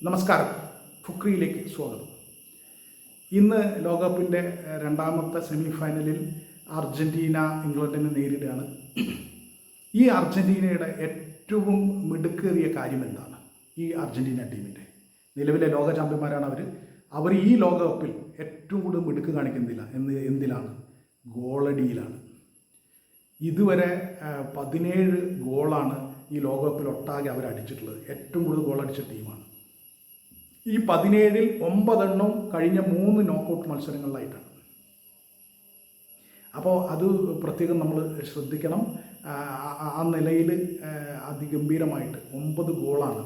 നമസ്കാരം, ഫുക്രിയിലേക്ക് സ്വാഗതം. ഇന്ന് ലോകകപ്പിൻ്റെ രണ്ടാമത്തെ സെമി ഫൈനലിൽ അർജൻറ്റീന ഇംഗ്ലണ്ടിനെ നേരിടുകയാണ്. ഈ അർജൻറ്റീനയുടെ ഏറ്റവും മിടുക്കേറിയ കാര്യം എന്താണ്? ഈ അർജൻറ്റീന ടീമിൻ്റെ നിലവിലെ ലോക ചാമ്പ്യന്മാരാണ് അവർ ഈ ലോകകപ്പിൽ ഏറ്റവും കൂടുതൽ മിടുക്ക് കാണിക്കുന്നില്ല എന്തിലാണ്? ഗോളടിയിലാണ്. ഇതുവരെ 17 ഗോളാണ് ഈ ലോകകപ്പിൽ ഒട്ടാകെ അവരടിച്ചിട്ടുള്ളത്. ഏറ്റവും കൂടുതൽ ഗോളടിച്ച ടീമാണ്. ഈ 17-ൽ 9 കഴിഞ്ഞ 3 നോക്കൗട്ട് മത്സരങ്ങളിലായിട്ടാണ്. അപ്പോൾ അത് പ്രത്യേകം നമ്മൾ ശ്രദ്ധിക്കണം. ആ നിലയിൽ അതിഗംഭീരമായിട്ട് 9 ഗോളാണ്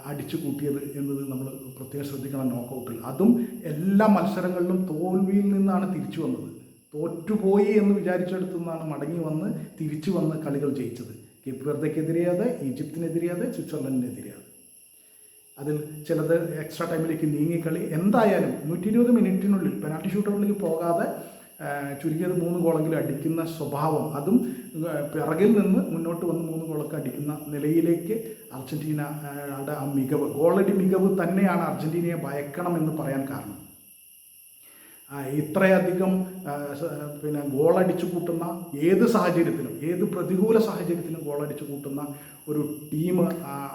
അടിച്ചു കൂട്ടിയത് എന്നത് നമ്മൾ പ്രത്യേകം ശ്രദ്ധിക്കണം. നോക്കൗട്ടിൽ അതും എല്ലാ മത്സരങ്ങളിലും തോൽവിയിൽ നിന്നാണ് തിരിച്ചു വന്നത്. തോറ്റുപോയി എന്ന് വിചാരിച്ചെടുത്തു നിന്നാണ് മടങ്ങി വന്ന് തിരിച്ചു വന്ന് കളികൾ ജയിച്ചത്. കേപ്പ് വെർദയ്ക്കെതിരെയത്, ഈജിപ്തിനെതിരെയത്, സ്വിറ്റ്സർലൻഡിനെതിരെയത്. അതിൽ ചിലത് എക്സ്ട്രാ ടൈമിലേക്ക് നീങ്ങിക്കളി. എന്തായാലും 120 മിനിറ്റിനുള്ളിൽ പെനാൽറ്റി ഷൂട്ടൗട്ടിലേക്ക് പോകാതെ ചുരുങ്ങിയത് 3 ഗോളെങ്കിലും അടിക്കുന്ന സ്വഭാവം, അതും പിറകിൽ നിന്ന് മുന്നോട്ട് വന്ന് 3 ഗോളൊക്കെ അടിക്കുന്ന നിലയിലേക്ക് അർജൻറ്റീനയുടെ ആ മികവ്, ഗോളടി മികവ് തന്നെയാണ് അർജൻറ്റീനയെ ഭയക്കണമെന്ന് പറയാൻ കാരണം. ഇത്രയധികം ഗോളടിച്ചു കൂട്ടുന്ന ഏത് സാഹചര്യത്തിലും, ഏത് പ്രതികൂല സാഹചര്യത്തിലും ഗോളടിച്ചു കൂട്ടുന്ന ഒരു ടീം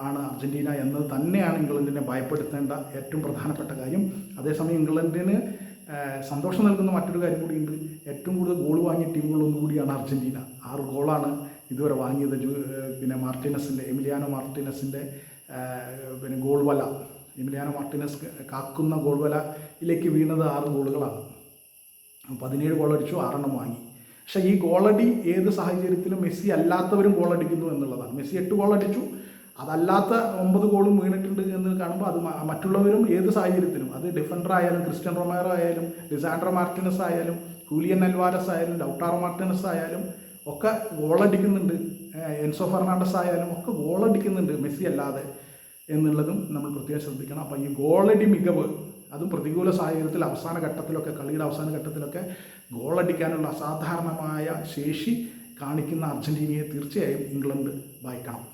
ആണ് അർജൻറ്റീന എന്നത് തന്നെയാണ് ഇംഗ്ലണ്ടിനെ ഭയപ്പെടുത്തേണ്ട ഏറ്റവും പ്രധാനപ്പെട്ട കാര്യം. അതേസമയം ഇംഗ്ലണ്ടിന് സന്തോഷം നൽകുന്ന മറ്റൊരു കാര്യം കൂടിയുണ്ട്. ഏറ്റവും കൂടുതൽ ഗോൾ വാങ്ങിയ ടീമുകളൊന്നും കൂടിയാണ് അർജൻറ്റീന. 6 ഗോളാണ് ഇതുവരെ വാങ്ങിയത്. എമിലിയാനോ മാർട്ടിനസിൻ്റെ ഗോൾ വല, എമിലിയാനോ മാർട്ടിനസ് കാക്കുന്ന ഗോൾ വലയിലേക്ക് വീണത് 6 ഗോളുകളാണ്. 17 ഗോളടിച്ചു, 6 വാങ്ങി. പക്ഷേ ഈ ഗോളടി ഏത് സാഹചര്യത്തിലും മെസ്സി അല്ലാത്തവരും ഗോളടിക്കുന്നു എന്നുള്ളതാണ്. മെസ്സി 8 ഗോളടിച്ചു, അതല്ലാത്ത 9 ഗോളും വീണിട്ടുണ്ട് എന്ന് കാണുമ്പോൾ അത് മറ്റുള്ളവരും ഏത് സാഹചര്യത്തിലും, അത് ഡിഫൻഡർ ആയാലും, ക്രിസ്ത്യൻ റൊമേറോ ആയാലും, ലിസാൻഡ്രോ മാർട്ടിനസ് ആയാലും, ഹൂലിയൻ അൽവാരസ് ആയാലും, ലൗട്ടാറോ മാർട്ടിനസ് ആയാലും ഒക്കെ ഗോളടിക്കുന്നുണ്ട്. എൻസോ ഫെർണാണ്ടസ് ആയാലും ഒക്കെ ഗോളടിക്കുന്നുണ്ട് മെസ്സി അല്ലാതെ എന്നുള്ളതും നമ്മൾ പ്രത്യേകം ശ്രദ്ധിക്കണം. അപ്പോൾ ഈ ഗോളടി മികവ്, അതും പ്രതികൂല സാഹചര്യത്തിൽ അവസാന ഘട്ടത്തിലൊക്കെ, കളിയുടെ അവസാന ഘട്ടത്തിലൊക്കെ ഗോളടിക്കാനുള്ള അസാധാരണമായ ശേഷി കാണിക്കുന്ന അർജൻറ്റീനയെ തീർച്ചയായും ഇംഗ്ലണ്ട് വായിക്കണം.